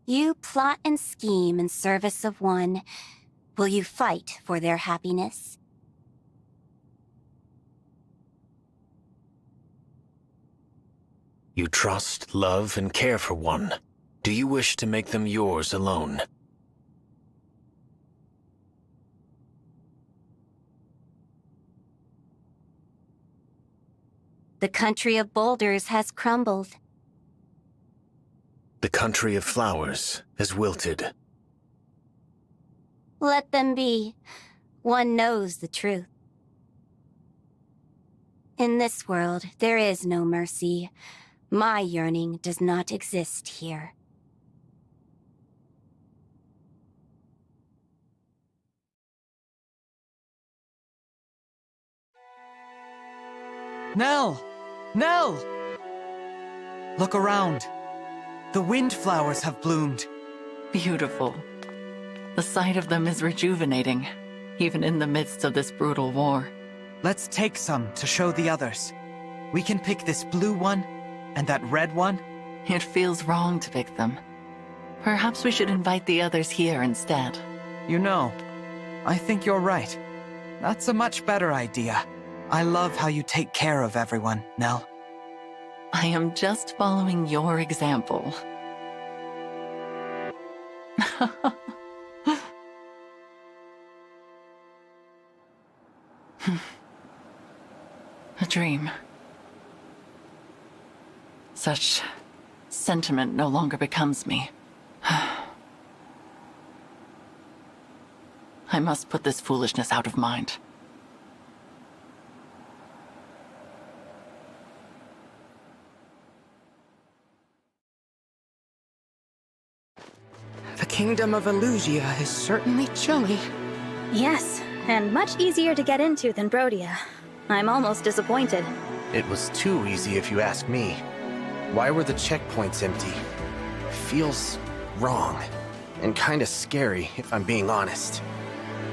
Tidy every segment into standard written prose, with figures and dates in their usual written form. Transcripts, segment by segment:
You plot and scheme in service of one. Will you fight for their happiness? You trust, love, and care for one. Do you wish to make them yours alone? The country of boulders has crumbled. The country of flowers has wilted. Let them be. One knows the truth. In this world, there is no mercy. My yearning does not exist here. Nell! Nell! Look around. The windflowers have bloomed. Beautiful. The sight of them is rejuvenating, even in the midst of this brutal war. Let's take some to show the others. We can pick this blue one and that red one. It feels wrong to pick them. Perhaps we should invite the others here instead. You know, I think you're right. That's a much better idea. I love how you take care of everyone, Nell. I am just following your example. A dream. Such sentiment no longer becomes me. I must put this foolishness out of mind. The kingdom of Elusia is certainly chilly. Yes, and much easier to get into than Brodia. I'm almost disappointed. It was too easy if you ask me. Why were the checkpoints empty? Feels wrong. And kinda scary, if I'm being honest.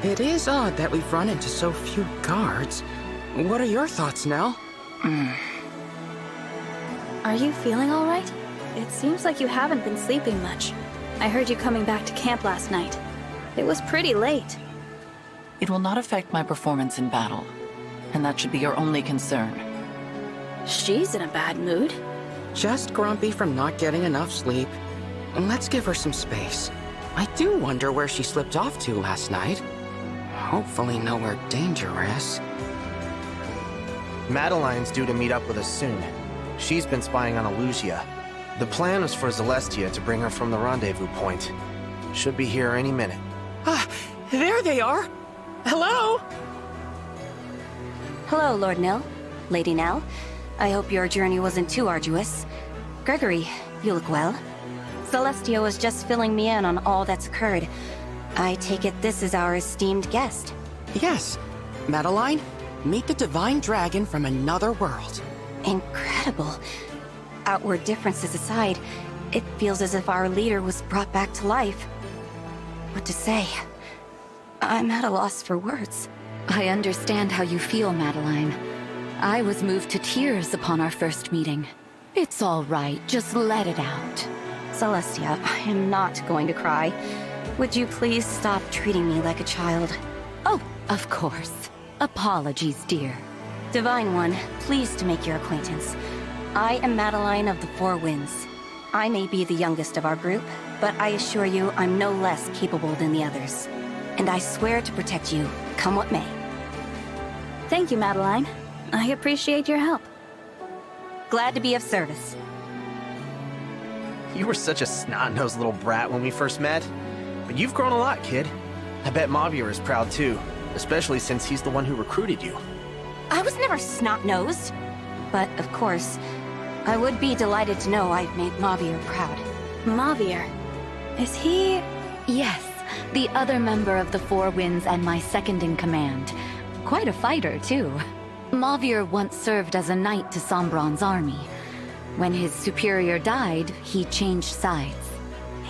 It is odd that we've run into so few guards. What are your thoughts, Nell? Are you feeling all right? It seems like you haven't been sleeping much. I heard you coming back to camp last night. It was pretty late. It will not affect my performance in battle, and that should be your only concern. She's in a bad mood. Just grumpy from not getting enough sleep. Let's give her some space. I do wonder where she slipped off to last night. Hopefully nowhere dangerous. Madeline's due to meet up with us soon. She's been spying on Elusia. The plan was for Celestia to bring her from the rendezvous point. Should be here any minute. Ah, there they are! Hello? Hello, Lord Nell. Lady Nell. I hope your journey wasn't too arduous. Gregory, you look well. Celestia was just filling me in on all that's occurred. I take it this is our esteemed guest. Yes. Madeline, meet the divine dragon from another world. Incredible. Outward differences aside, it feels as if our leader was brought back to life. What to say? I'm at a loss for words. I understand how you feel, Madeline. I was moved to tears upon our first meeting. It's all right, just let it out. Celestia, I am not going to cry. Would you please stop treating me like a child? Oh, of course. Apologies, dear. Divine One, pleased to make your acquaintance. I am Madeline of the Four Winds. I may be the youngest of our group, but I assure you I'm no less capable than the others. And I swear to protect you, come what may. Thank you, Madeline. I appreciate your help. Glad to be of service. You were such a snot-nosed little brat when we first met. But you've grown a lot, kid. I bet Mavier is proud too, especially since he's the one who recruited you. I was never snot-nosed. But, of course, I would be delighted to know I've made Mavier proud. Mavier. Is he... Yes, the other member of the Four Winds and my second in command. Quite a fighter, too. Mavier once served as a knight to Sombron's army. When his superior died, he changed sides.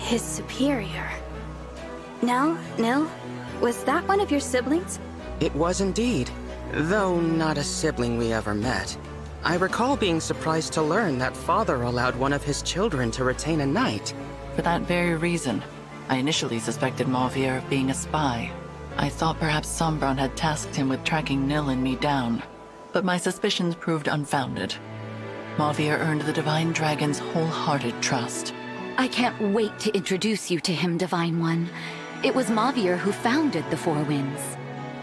his superior? Nell? Was that one of your siblings? It was indeed, though not a sibling we ever met. I recall being surprised to learn that father allowed one of his children to retain a knight. For that very reason, I initially suspected Mauvier of being a spy. I thought perhaps Sombron had tasked him with tracking Nil and me down, but my suspicions proved unfounded. Mauvier earned the Divine Dragon's wholehearted trust. I can't wait to introduce you to him, Divine One. It was Mauvier who founded the Four Winds.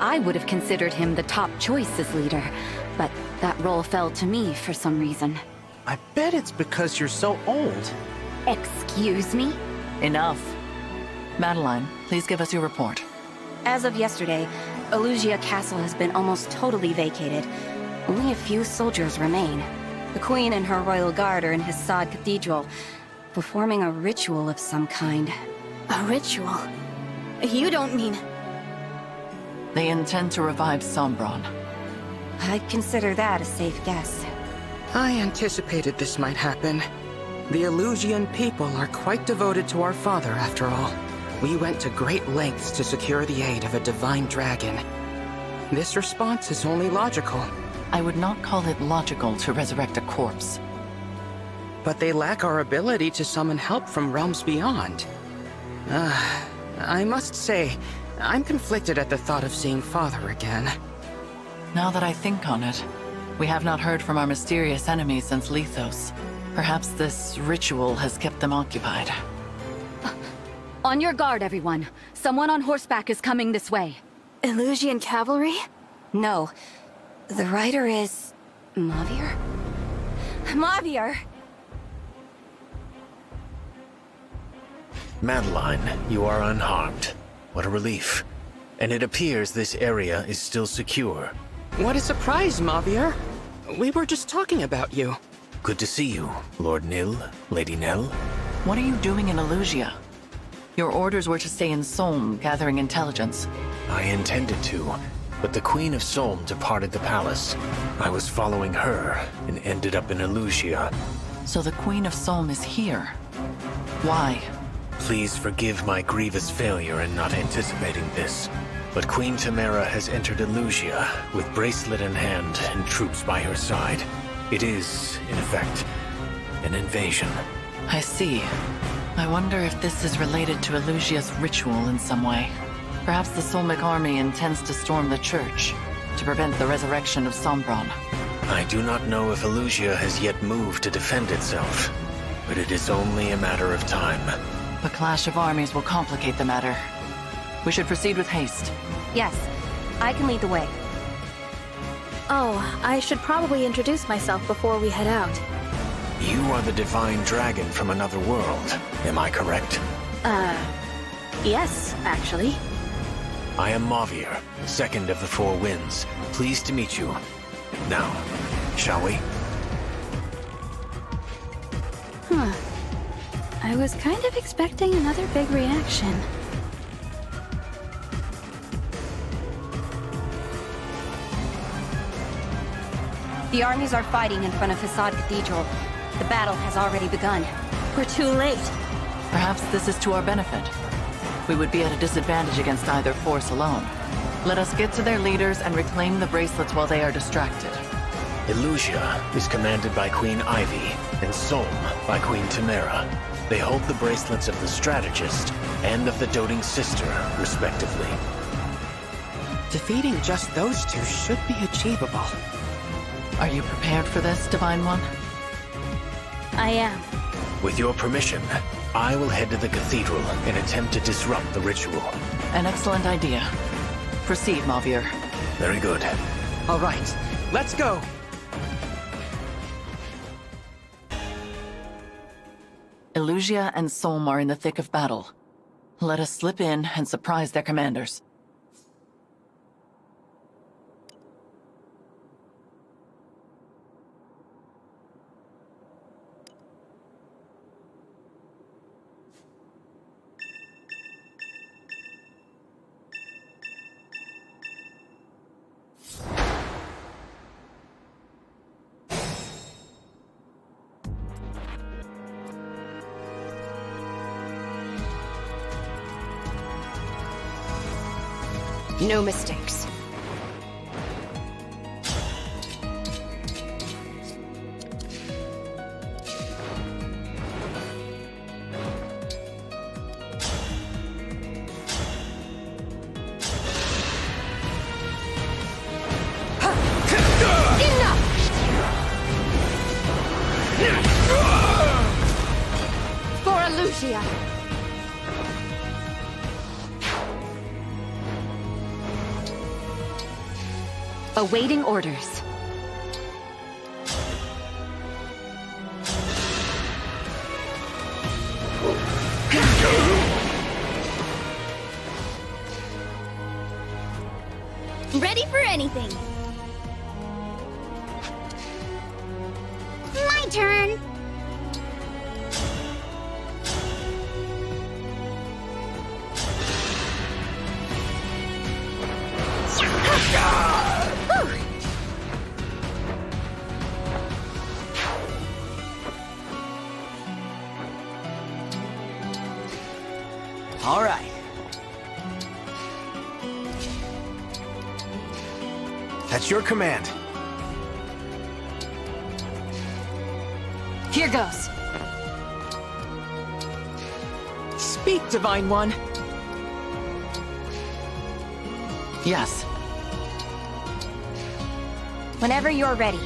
I would have considered him the top choice as leader, but that role fell to me for some reason. I bet it's because you're so old. Excuse me? Enough. Madeline, please give us your report. As of yesterday, Elugia Castle has been almost totally vacated. Only a few soldiers remain. The Queen and her royal guard are in Hissad Cathedral, performing a ritual of some kind. A ritual? You don't mean... They intend to revive Sombron. I'd consider that a safe guess. I anticipated this might happen. The Elusian people are quite devoted to our father, after all. We went to great lengths to secure the aid of a divine dragon. This response is only logical. I would not call it logical to resurrect a corpse. But they lack our ability to summon help from realms beyond. I must say, I'm conflicted at the thought of seeing Father again. Now that I think on it, we have not heard from our mysterious enemies since Lethos. Perhaps this ritual has kept them occupied. On your guard, everyone. Someone on horseback is coming this way. Elusian cavalry? No. The rider is... Mauvier? Mauvier! Madeline, you are unharmed. What a relief. And it appears this area is still secure. What a surprise, Mauvier. We were just talking about you. Good to see you, Lord Nil, Lady Nell. What are you doing in Elugia? Your orders were to stay in Solm, gathering intelligence. I intended to, but the Queen of Solm departed the palace. I was following her and ended up in Elugia. So the Queen of Solm is here. Why? Please forgive my grievous failure in not anticipating this. But Queen Tamara has entered Elugia with bracelet in hand and troops by her side. It is, in effect, an invasion. I see. I wonder if this is related to Elugia's ritual in some way. Perhaps the Solmic army intends to storm the church to prevent the resurrection of Sombron. I do not know if Elugia has yet moved to defend itself, but it is only a matter of time. The clash of armies will complicate the matter. We should proceed with haste. Yes, I can lead the way. Oh, I should probably introduce myself before we head out. You are the divine dragon from another world, am I correct? Yes, actually. I am Mauvier, second of the Four Winds. Pleased to meet you. Now, shall we? I was kind of expecting another big reaction. The armies are fighting in front of Hissad Cathedral. The battle has already begun. We're too late. Perhaps this is to our benefit. We would be at a disadvantage against either force alone. Let us get to their leaders and reclaim the bracelets while they are distracted. Elugia is commanded by Queen Ivy, and Solm by Queen Tamara. They hold the bracelets of the Strategist and of the Doting Sister, respectively. Defeating just those two should be achievable. Are you prepared for this, Divine One? I am. With your permission, I will head to the cathedral and attempt to disrupt the ritual. An excellent idea. Proceed, Mauvier. Very good. All right, let's go! Elugia and Solm are in the thick of battle. Let us slip in and surprise their commanders. No mistakes. Awaiting orders. Ready for anything. My turn. All right. That's your command. Here goes. Speak, Divine One. Yes. Whenever you're ready.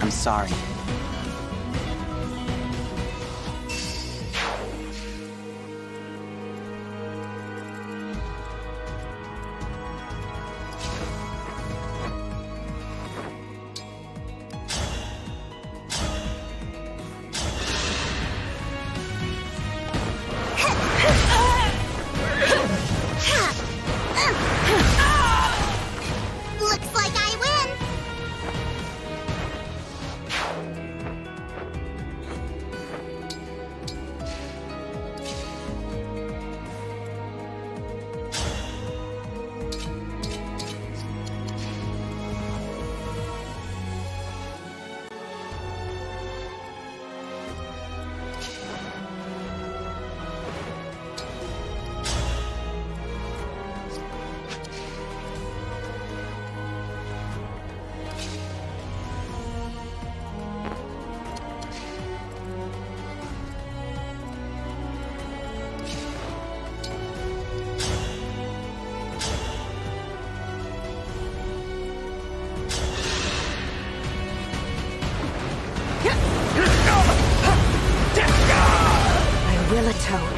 I'm sorry. Looks like I win. I will atone.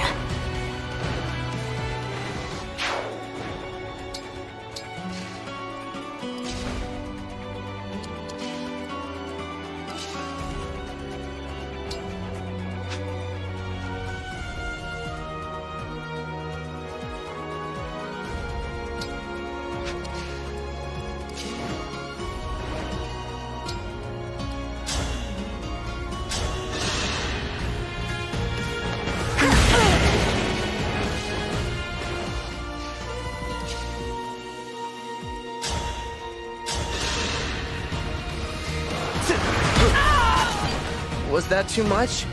Was that too much?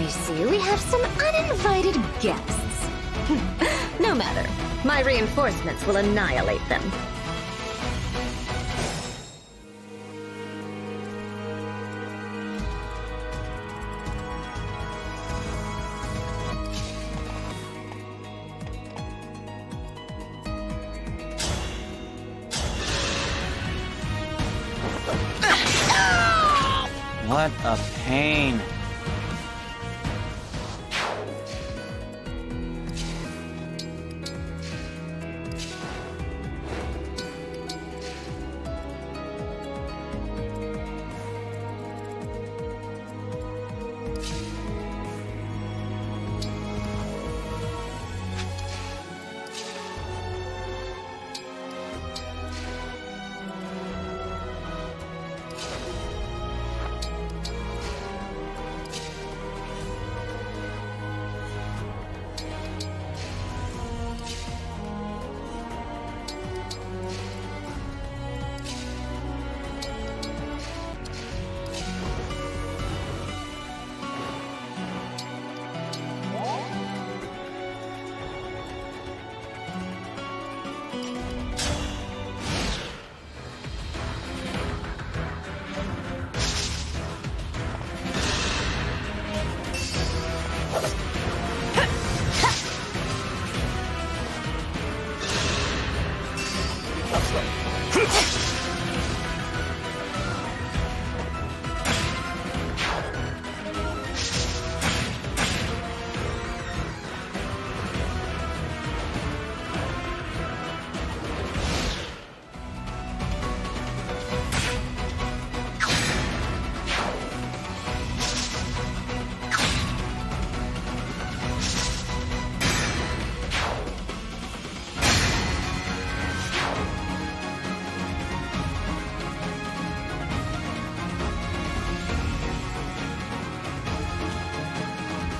I see we have some uninvited guests. No matter. My reinforcements will annihilate them. What a pain.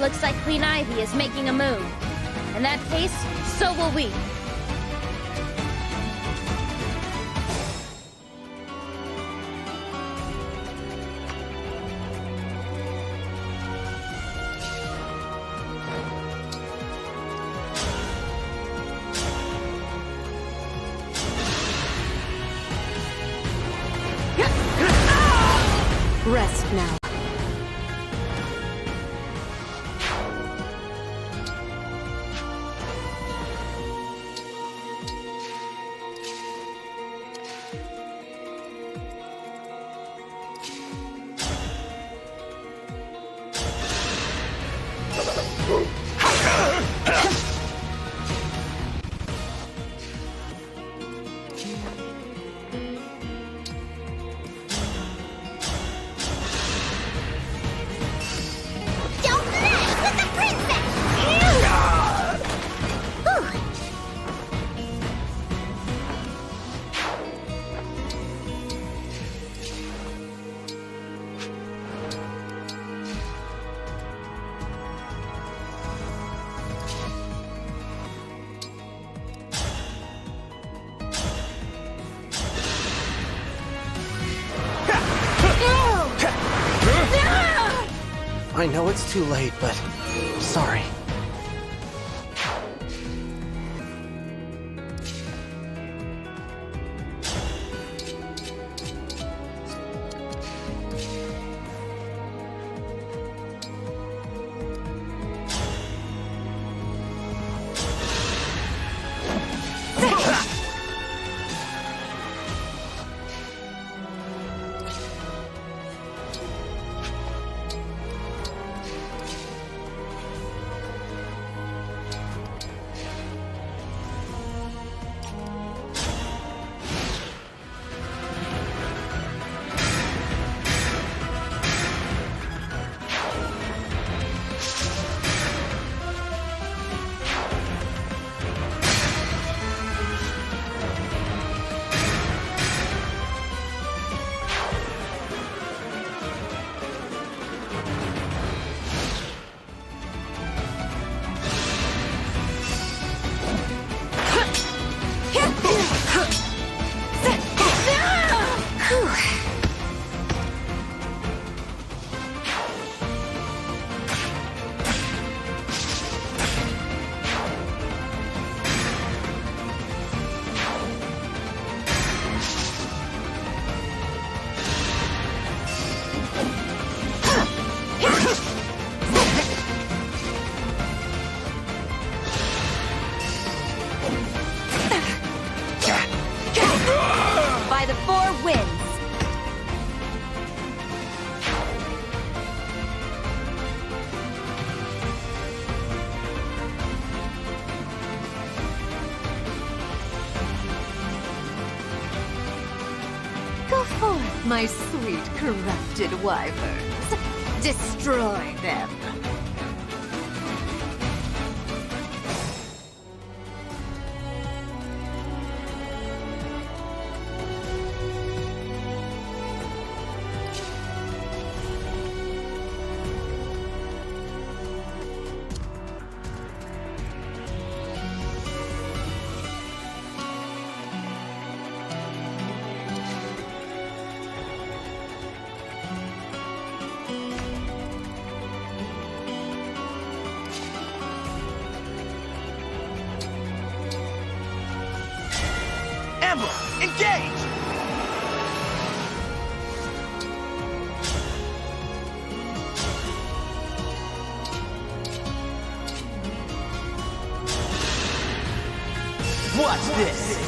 Looks like Queen Ivy is making a move. In that case, so will we. Rest now. I know it's too late, but sorry. My sweet, corrupted wyverns. Destroy them. Emblem, engage! What's this?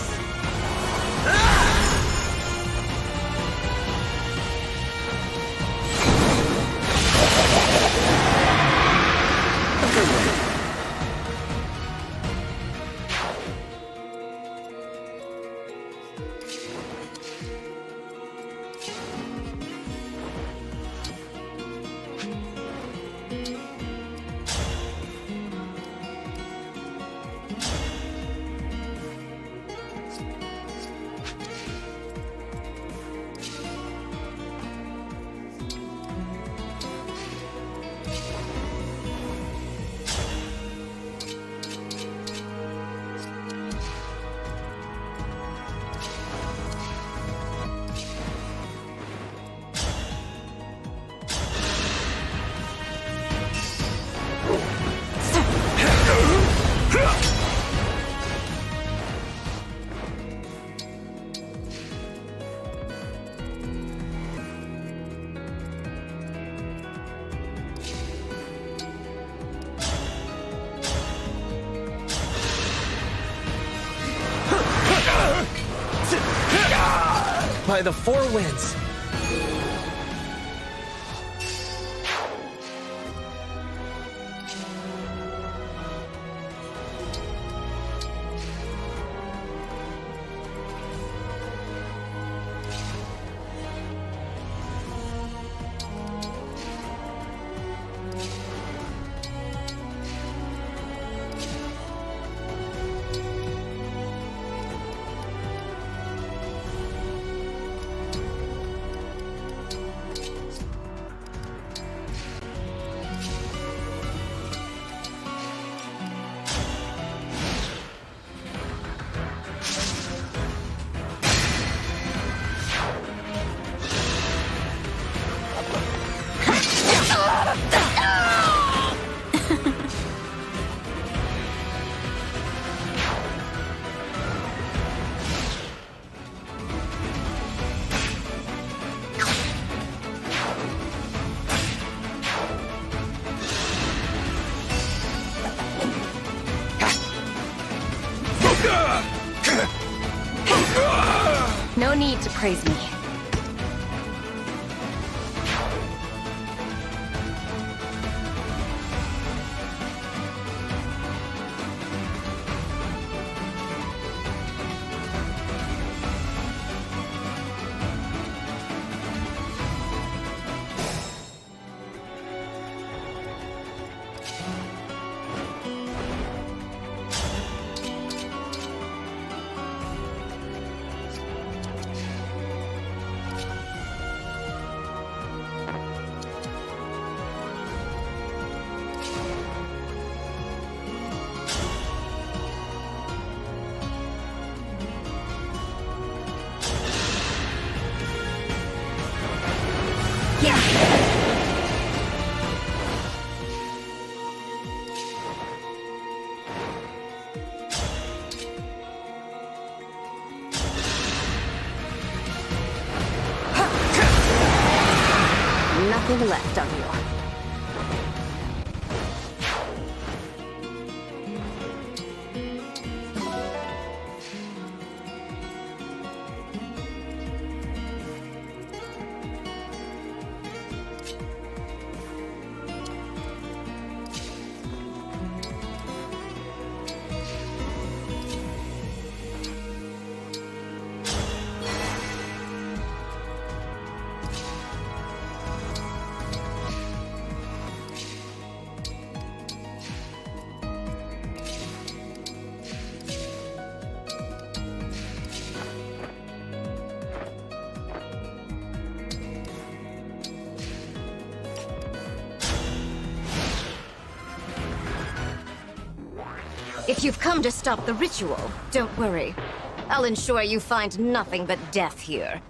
By the four winds. No need to praise me. Nothing left of you. If you've come to stop the ritual, don't worry. I'll ensure you find nothing but death here.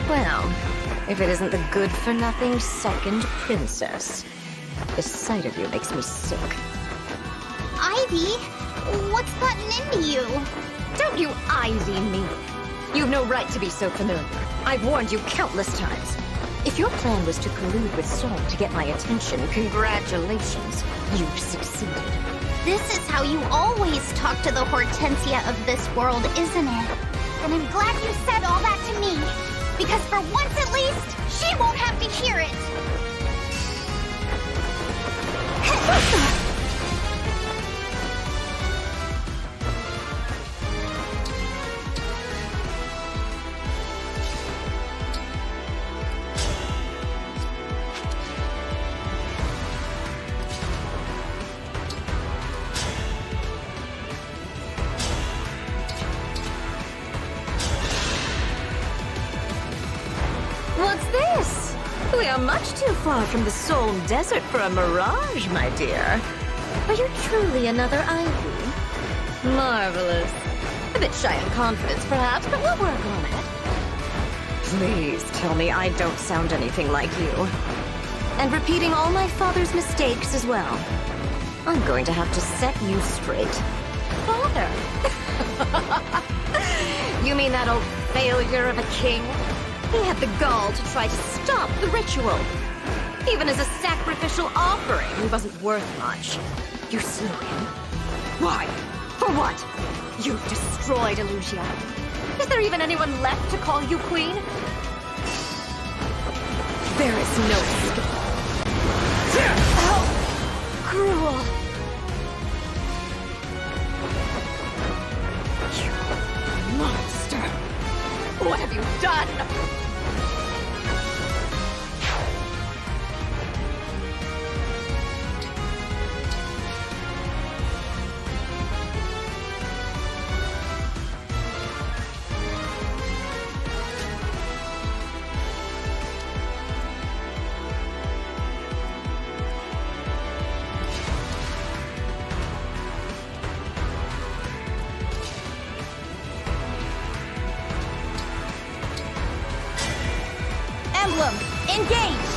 Well, if it isn't the good-for-nothing second princess. The sight of you makes me sick. Ivy, what's gotten into you? Don't you Ivy me! You've no right to be so familiar. I've warned you countless times. If your plan was to collude with Saul to get my attention, congratulations. You've succeeded. This is how you always talk to the Hortensia of this world, isn't it? And I'm glad you said all that to me. Because for once at least, she won't have to hear it. What's this? We are much too far from the Soul Desert for a mirage, my dear. Are you truly another Ivy? Marvelous. A bit shy in confidence, perhaps, but we'll work on it. Please tell me I don't sound anything like you. And repeating all my father's mistakes as well. I'm going to have to set you straight. Father? You mean that old failure of a king? He had the gall to try to stop the ritual. Even as a sacrificial offering, he wasn't worth much. You slew him. Why? For what? You've destroyed Illusia. Is there even anyone left to call you queen? There is no escape. How cruel! You monster! What have you done? Emblem, engage!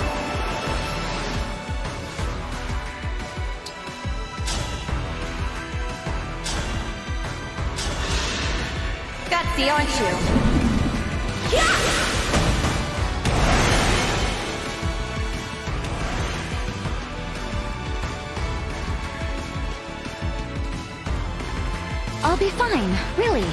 Gutsy, aren't you? Yeah! I'll be fine, really.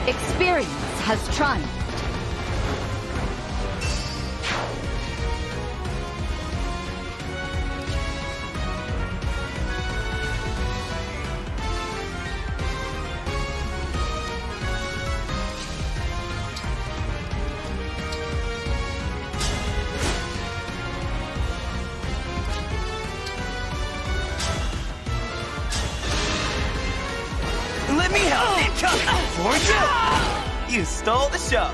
Experience has triumphed. Let me help! Incoming! For you! You stole the show!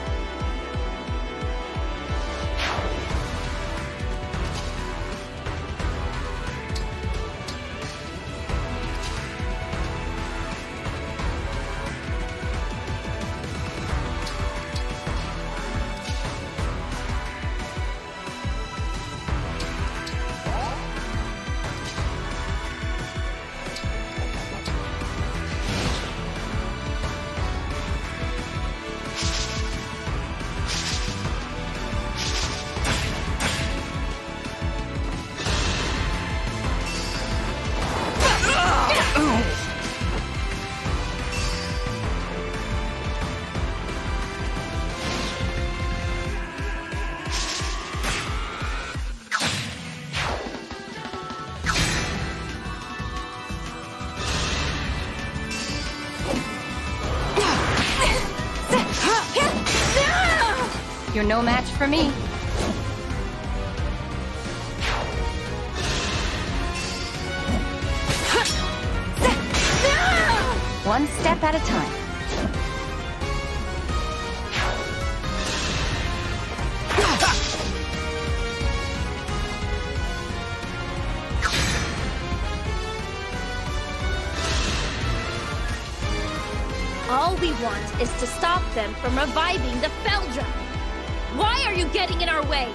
You're no match for me. One step at a time. All we want is to stop them from reviving the Fell Dragon. Why are you getting in our way?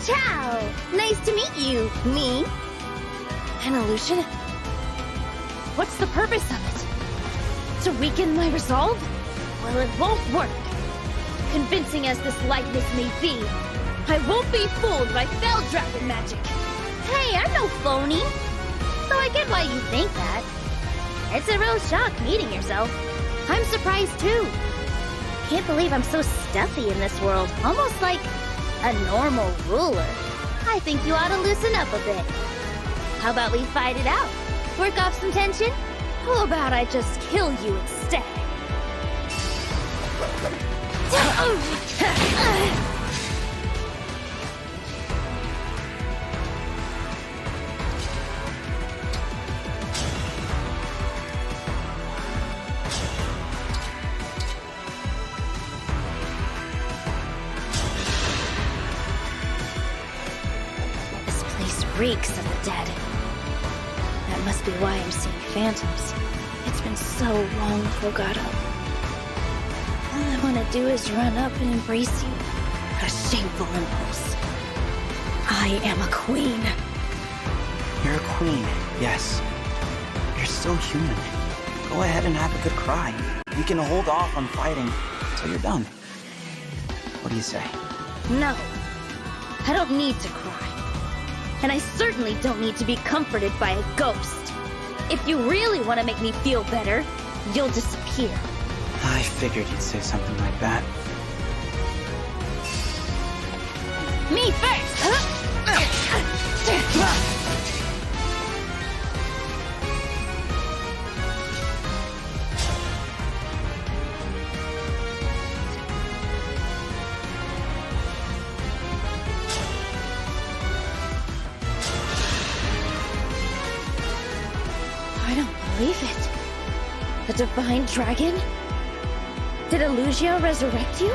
Ciao! Nice to meet you, me. An illusion? What's the purpose of it? To weaken my resolve? Well, it won't work. Convincing as this likeness may be, I won't be fooled by Fell Dragon magic. Hey, I'm no phony. So I get why you think that. It's a real shock meeting yourself. I'm surprised too. Can't believe I'm so stuffy in this world, almost like a normal ruler. I think you ought to loosen up a bit. How about we fight it out? Work off some tension? How about I just kill you instead? Reeks of the dead. That must be why I'm seeing phantoms. It's been so long, Fogado. All I want to do is run up and embrace you. What a shameful impulse. I am a queen. You're a queen, yes. You're still human. Go ahead and have a good cry. We can hold off on fighting until you're done. What do you say? No. I don't need to cry. And I certainly don't need to be comforted by a ghost. If you really want to make me feel better, you'll disappear. I figured you'd say something like that. Me first! Believe it. The Divine Dragon? Did Illusia resurrect you?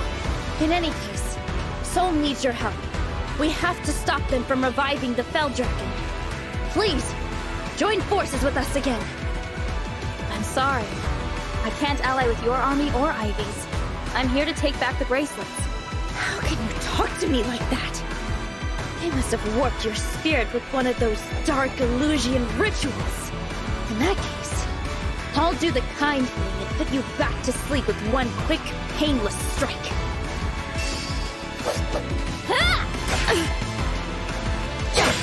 In any case, Soul needs your help. We have to stop them from reviving the Fell Dragon. Please, join forces with us again. I'm sorry. I can't ally with your army or Ivy's. I'm here to take back the bracelets. How can you talk to me like that. They must have warped your spirit with one of those dark Illusian rituals. In that case, I'll do the kind thing and put you back to sleep with one quick, painless strike. Ah!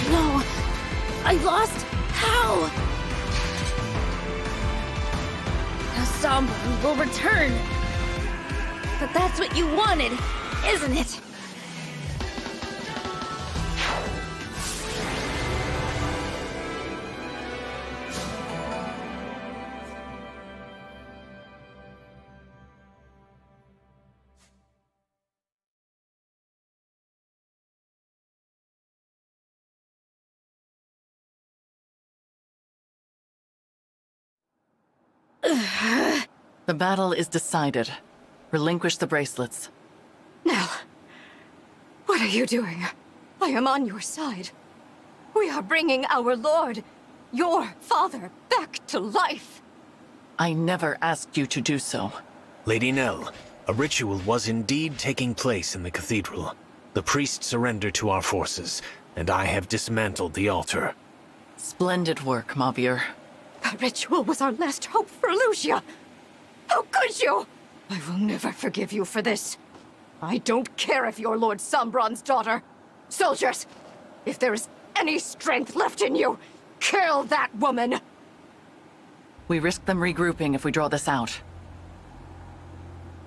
No! I lost? How? Now Sombron will return. But that's what you wanted, isn't it? The battle is decided. Relinquish the bracelets. Nell, what are you doing? I am on your side. We are bringing our lord, your father, back to life. I never asked you to do so. Lady Nell, a ritual was indeed taking place in the cathedral. The priest surrendered to our forces, and I have dismantled the altar. Splendid work, Mavier. That ritual was our last hope for Lucia. How could you? I will never forgive you for this. I don't care if you're Lord Sombron's daughter. Soldiers, if there is any strength left in you, kill that woman! We risk them regrouping if we draw this out.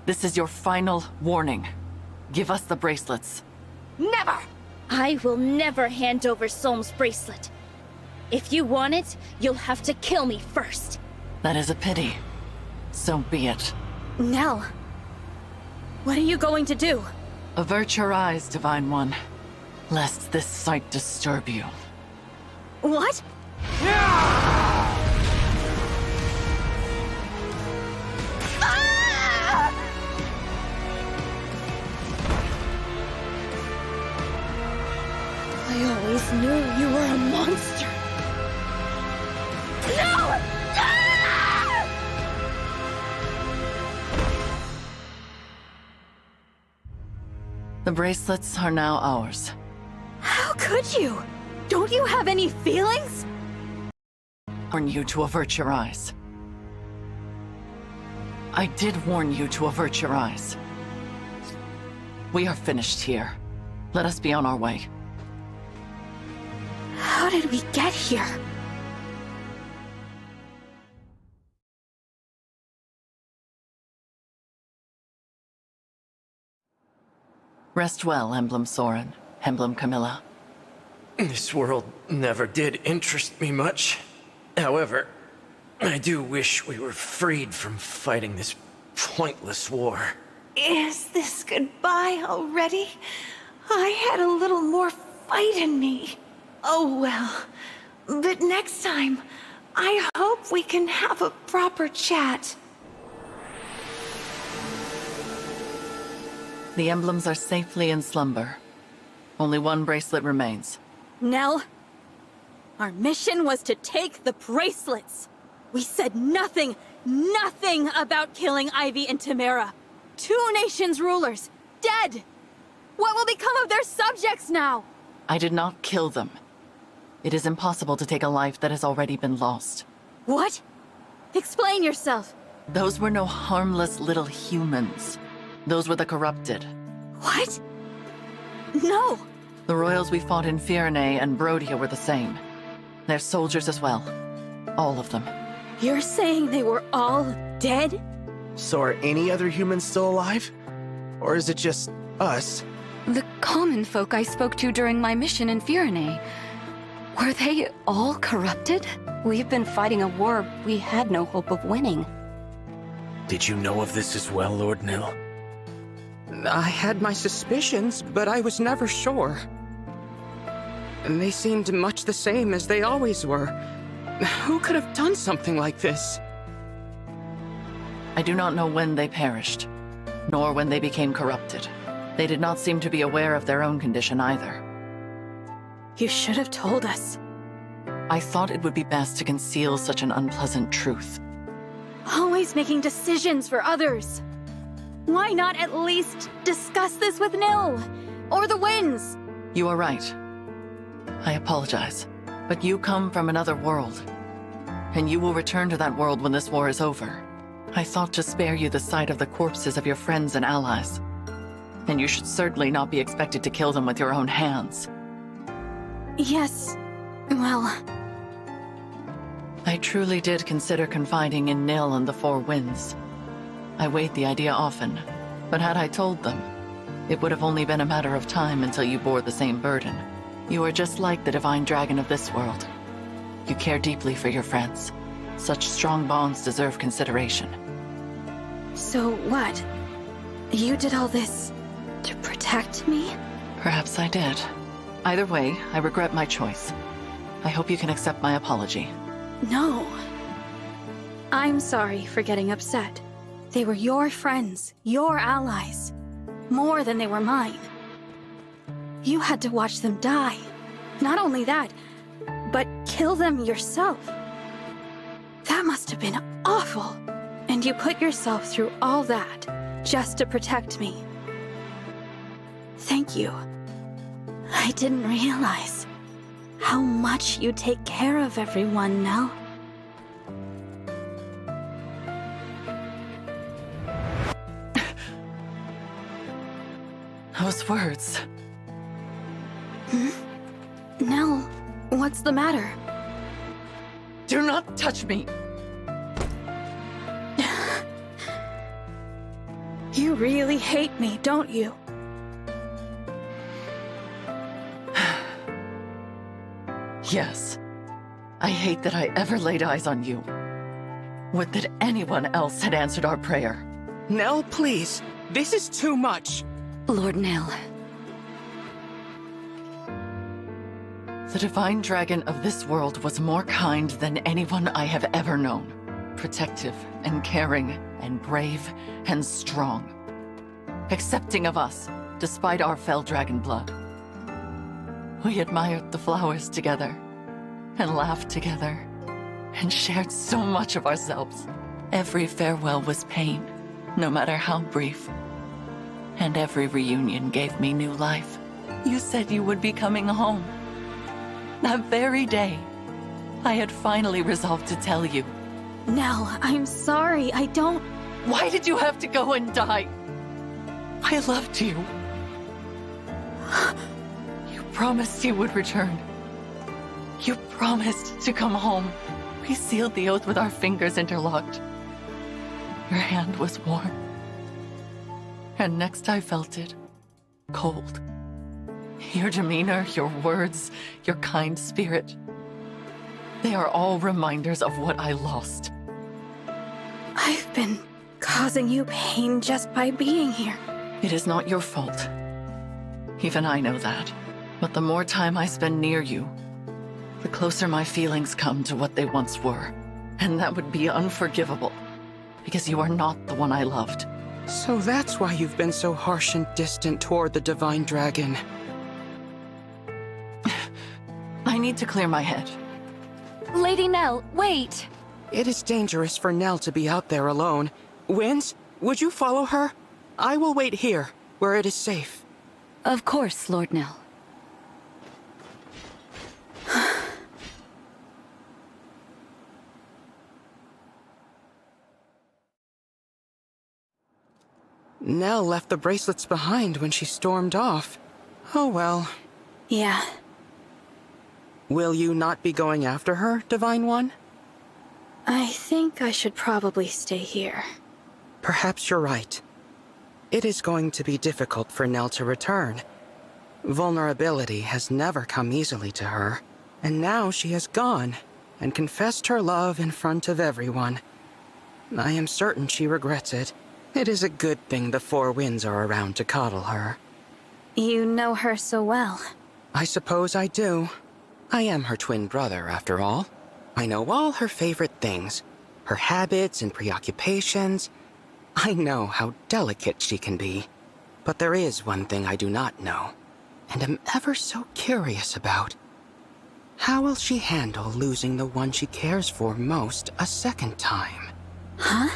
This is your final warning. Give us the bracelets. Never! I will never hand over Solm's bracelet. If you want it, you'll have to kill me first. That is a pity. So be it. Nell, what are you going to do? Avert your eyes, Divine One, lest this sight disturb you. What? I always knew you were a monster. No! The bracelets are now ours. How could you? Don't you have any feelings? Warn you to avert your eyes. I did warn you to avert your eyes. We are finished here. Let us be on our way. How did we get here? Rest well, Emblem Soren, Emblem Camilla. This world never did interest me much. However, I do wish we were freed from fighting this pointless war. Is this goodbye already? I had a little more fight in me. Oh well. But next time, I hope we can have a proper chat. The emblems are safely in slumber. Only one bracelet remains. Nell, our mission was to take the bracelets. We said nothing about killing Ivy and Tamara. 2 nations' rulers, dead. What will become of their subjects now? I did not kill them. It is impossible to take a life that has already been lost. What? Explain yourself. Those were no harmless little humans. Those were the corrupted. What? No. The royals we fought in Firenze and Brodia were the same. They're soldiers as well. All of them. You're saying they were all dead? So are any other humans still alive? Or is it just us? The common folk I spoke to during my mission in Firenze. Were they all corrupted? We've been fighting a war we had no hope of winning. Did you know of this as well, Lord Nil? I had my suspicions, but I was never sure. And they seemed much the same as they always were. Who could have done something like this? I do not know when they perished, nor when they became corrupted. They did not seem to be aware of their own condition either. You should have told us. I thought it would be best to conceal such an unpleasant truth. Always making decisions for others. Why not at least discuss this with Nil? or the winds. You are right. I apologize. But you come from another world. And you will return to that world when this war is over. I thought to spare you the sight of the corpses of your friends and allies. And you should certainly not be expected to kill them with your own hands. Yes, well... I truly did consider confiding in Nil and the Four Winds. I weighed the idea often, but had I told them, it would have only been a matter of time until you bore the same burden. You are just like the divine dragon of this world. You care deeply for your friends. Such strong bonds deserve consideration. So what? You did all this to protect me? Perhaps I did. Either way, I regret my choice. I hope you can accept my apology. No. I'm sorry for getting upset. They were your friends, your allies, more than they were mine. You had to watch them die. Not only that, but kill them yourself. That must have been awful. And you put yourself through all that just to protect me. Thank you. I didn't realize how much you take care of everyone now. Those words. Nell, what's the matter? Do not touch me! You really hate me, don't you? Yes. I hate that I ever laid eyes on you. Would that anyone else had answered our prayer. Nell, please. This is too much. Lord Nell. The divine dragon of this world was more kind than anyone I have ever known. Protective and caring and brave and strong. Accepting of us, despite our fell dragon blood. We admired the flowers together, and laughed together, and shared so much of ourselves. Every farewell was pain, no matter how brief. And every reunion gave me new life. You said you would be coming home. That very day, I had finally resolved to tell you. Nell, I'm sorry, I don't... Why did you have to go and die? I loved you. You promised you would return. You promised to come home. We sealed the oath with our fingers interlocked. Your hand was warm. And next I felt it, cold. Your demeanor, your words, your kind spirit. They are all reminders of what I lost. I've been causing you pain just by being here. It is not your fault. Even I know that. But the more time I spend near you, the closer my feelings come to what they once were. And that would be unforgivable, because you are not the one I loved. So that's why you've been so harsh and distant toward the divine dragon. I need to clear my head. Lady Nell, wait! It is dangerous for Nell to be out there alone. Winds, would you follow her? I will wait here, where it is safe. Of course, Lord Nell. Nell left the bracelets behind when she stormed off. Oh well. Yeah. Will you not be going after her, Divine One? I think I should probably stay here. Perhaps you're right. It is going to be difficult for Nell to return. Vulnerability has never come easily to her, and now she has gone and confessed her love in front of everyone. I am certain she regrets it. It is a good thing the Four Winds are around to coddle her. You know her so well. I suppose I do. I am her twin brother, after all. I know all her favorite things, her habits and preoccupations. I know how delicate she can be. But there is one thing I do not know, and am ever so curious about. How will she handle losing the one she cares for most a second time? Huh?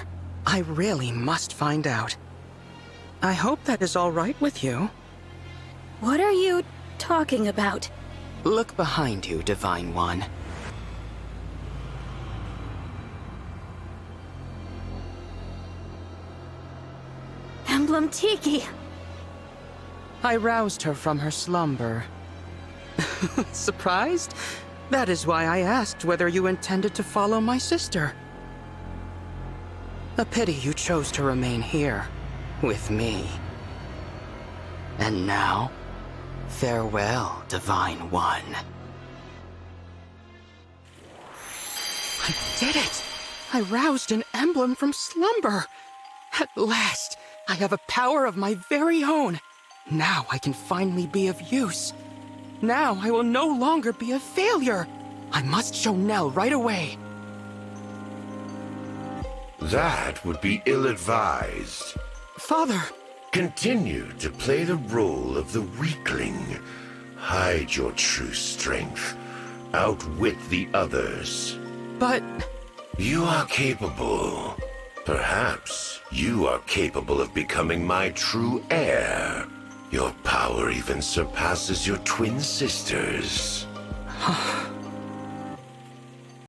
I really must find out. I hope that is all right with you. What are you talking about? Look behind you, Divine One. Emblem Tiki! I roused her from her slumber. Surprised? That is why I asked whether you intended to follow my sister. A pity you chose to remain here, with me. And now, farewell, Divine One. I did it! I roused an emblem from slumber! At last, I have a power of my very own! Now I can finally be of use. Now I will no longer be a failure! I must show Nell right away. That would be ill-advised. Father! Continue to play the role of the weakling. Hide your true strength. Outwit the others. But... You are capable. Perhaps you are capable of becoming my true heir. Your power even surpasses your twin sisters.